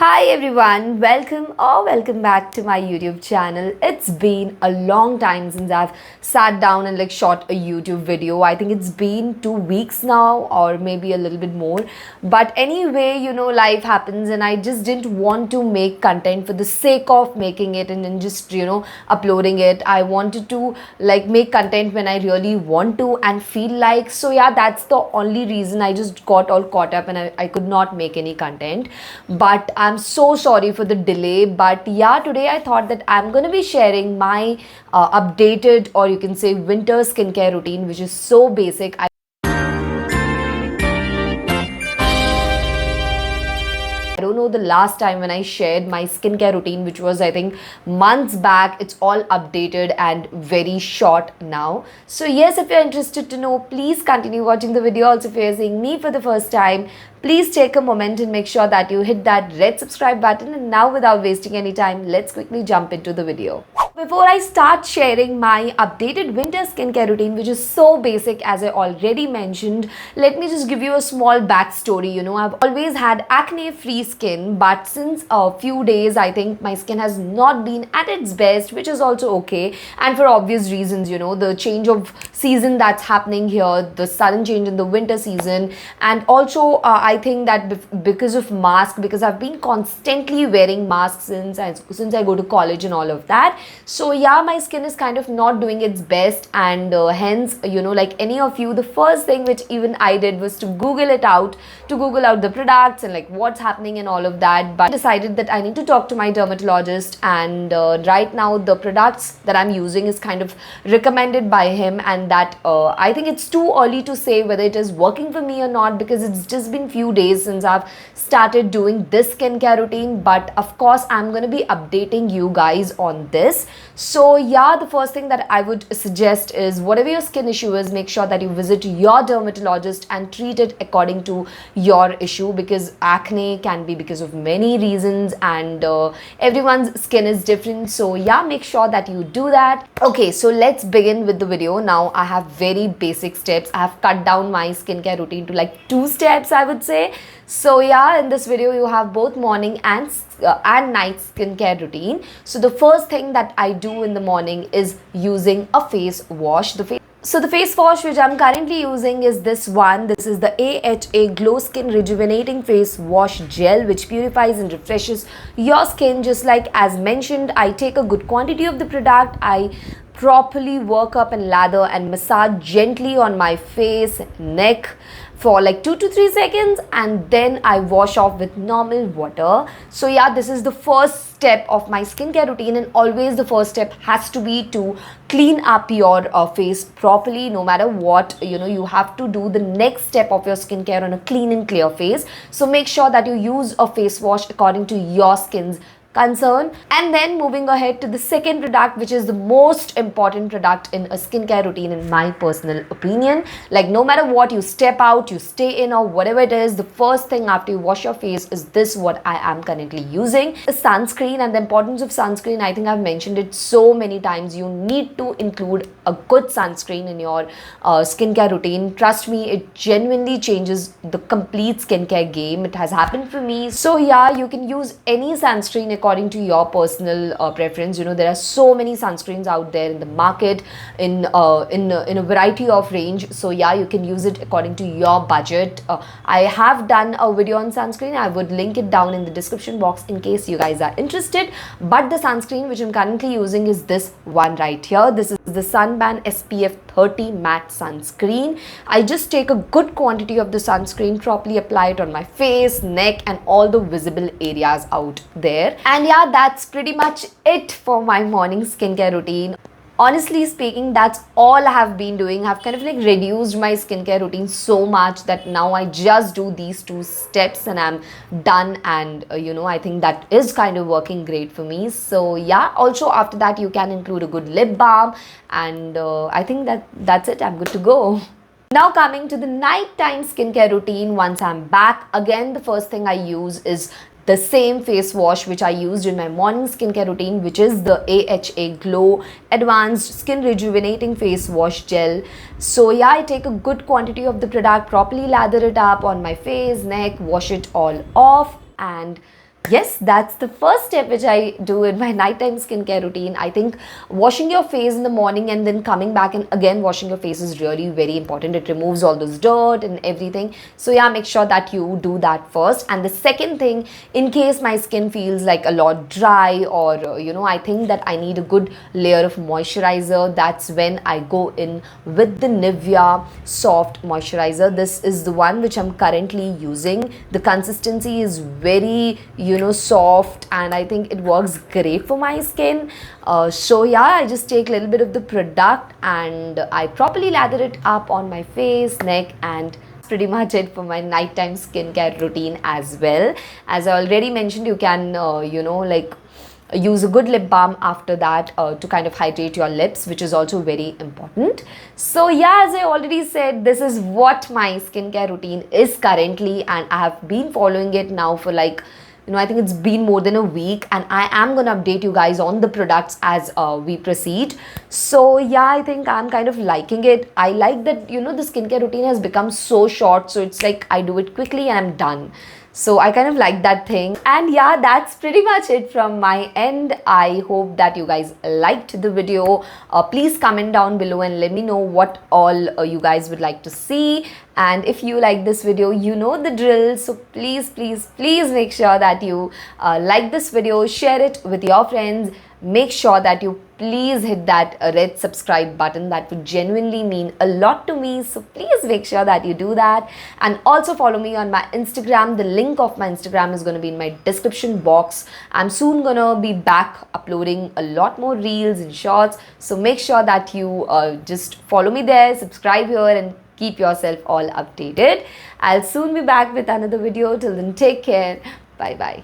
Hi everyone, welcome back to my YouTube channel. It's been a long time since I've sat down and shot a YouTube video. I think it's been 2 weeks now or maybe a little bit more. But anyway, life happens and I just didn't want to make content for the sake of making it and then just, uploading it. I wanted to make content when I really want to and feel like. So yeah, that's the only reason I just got all caught up and I could not make any content. But I'm so sorry for the delay, but yeah, today I thought that I'm going to be sharing my updated, or you can say winter skincare routine, which is so basic. I don't know the last time when I shared my skincare routine, which was I think months back. It's all updated and very short now. So yes, if you're interested to know, please continue watching the video. Also, if you're seeing me for the first time, please take a moment and make sure that you hit that red subscribe button. And now, without wasting any time, let's quickly jump into the video. Before I start sharing my updated winter skincare routine, which is so basic as I already mentioned, let me just give you a small backstory. I've always had acne-free skin, but since a few days, I think my skin has not been at its best, which is also okay. And for obvious reasons, the change of season that's happening here, the sudden change in the winter season, and also I think that because of mask, because I've been constantly wearing masks since I go to college and all of that. So yeah, my skin is kind of not doing its best, and hence, like any of you, the first thing which even I did was to Google out the products and what's happening and all of that. But I decided that I need to talk to my dermatologist, and right now the products that I'm using is kind of recommended by him, and that I think it's too early to say whether it is working for me or not, because it's just been few days since I've started doing this skincare routine. But of course, I'm going to be updating you guys on this. So yeah, the first thing that I would suggest is, whatever your skin issue is, make sure that you visit your dermatologist and treat it according to your issue, because acne can be because of many reasons, and everyone's skin is different. So yeah, make sure that you do that. Okay, so let's begin with the video. Now I have very basic steps. I have cut down my skincare routine to 2 steps, I would say. So yeah, in this video you have both morning and night skincare routine. So the first thing that I do in the morning is using a face wash. So the face wash which I'm currently using is this one. This is the AHA Glow Skin Rejuvenating Face Wash Gel, which purifies and refreshes your skin. Just like as mentioned, I take a good quantity of the product. I properly work up and lather and massage gently on my face, neck for 2 to 3 seconds, and then I wash off with normal water. So yeah, this is the first step of my skincare routine, and always the first step has to be to clean up your face properly. No matter what, you have to do the next step of your skincare on a clean and clear face. So make sure that you use a face wash according to your skin's concern. And then moving ahead to the second product, which is the most important product in a skincare routine in my personal opinion. No matter what, you step out, you stay in, or whatever it is, the first thing after you wash your face is this, what I am currently using, is sunscreen. And the importance of sunscreen, I think I've mentioned it so many times. You need to include a good sunscreen in your skincare routine. Trust me, it genuinely changes the complete skincare game. It has happened for me. So yeah, you can use any sunscreen according to your personal preference. There are so many sunscreens out there in the market in a variety of range. So yeah, you can use it according to your budget. I have done a video on sunscreen. I would link it down in the description box in case you guys are interested. But the sunscreen which I'm currently using is this one right here. This is the Sunban SPF 30 matte sunscreen. I just take a good quantity of the sunscreen, properly apply it on my face, neck, and all the visible areas out there. And yeah, that's pretty much it for my morning skincare routine. Honestly speaking, that's all I have been doing. I've kind of reduced my skincare routine so much that now I just do these 2 steps and I'm done. And I think that is kind of working great for me. So yeah, also after that you can include a good lip balm, and I think that's it. I'm good to go. Now coming to the nighttime skincare routine, once I'm back, again the first thing I use is the same face wash which I used in my morning skincare routine, which is the AHA Glow Advanced Skin Rejuvenating Face Wash Gel. So yeah, I take a good quantity of the product, properly lather it up on my face, neck, wash it all off, and yes, that's the first step which I do in my nighttime skincare routine. I think washing your face in the morning and then coming back and again washing your face is really very important. It removes all those dirt and everything. So yeah, make sure that you do that first. And the second thing, in case my skin feels like a lot dry, or I think that I need a good layer of moisturizer, that's when I go in with the Nivea soft moisturizer. This is the one which I'm currently using. The consistency is very soft, and I think it works great for my skin. So yeah, I just take a little bit of the product and I properly lather it up on my face, neck, and pretty much it for my nighttime skincare routine as well. As I already mentioned, you can like use a good lip balm after that to kind of hydrate your lips, which is also very important. So yeah, as I already said, this is what my skincare routine is currently, and I have been following it now for like I think it's been more than a week, and I am gonna update you guys on the products as we proceed. So yeah, I think I'm kind of liking it. I like that the skincare routine has become so short, so it's like I do it quickly and I'm done. So I kind of like that thing. And yeah, that's pretty much it from my end. I hope that you guys liked the video. Please comment down below and let me know what all you guys would like to see. And if you like this video, you know the drill. So please make sure that you like this video, share it with your friends. Make sure that you please hit that red subscribe button. That would genuinely mean a lot to me. So please make sure that you do that. And also follow me on my Instagram. The link of my Instagram is going to be in my description box. I'm soon going to be back uploading a lot more reels and shorts. So make sure that you just follow me there, subscribe here, and keep yourself all updated. I'll soon be back with another video. Till then, take care. Bye bye.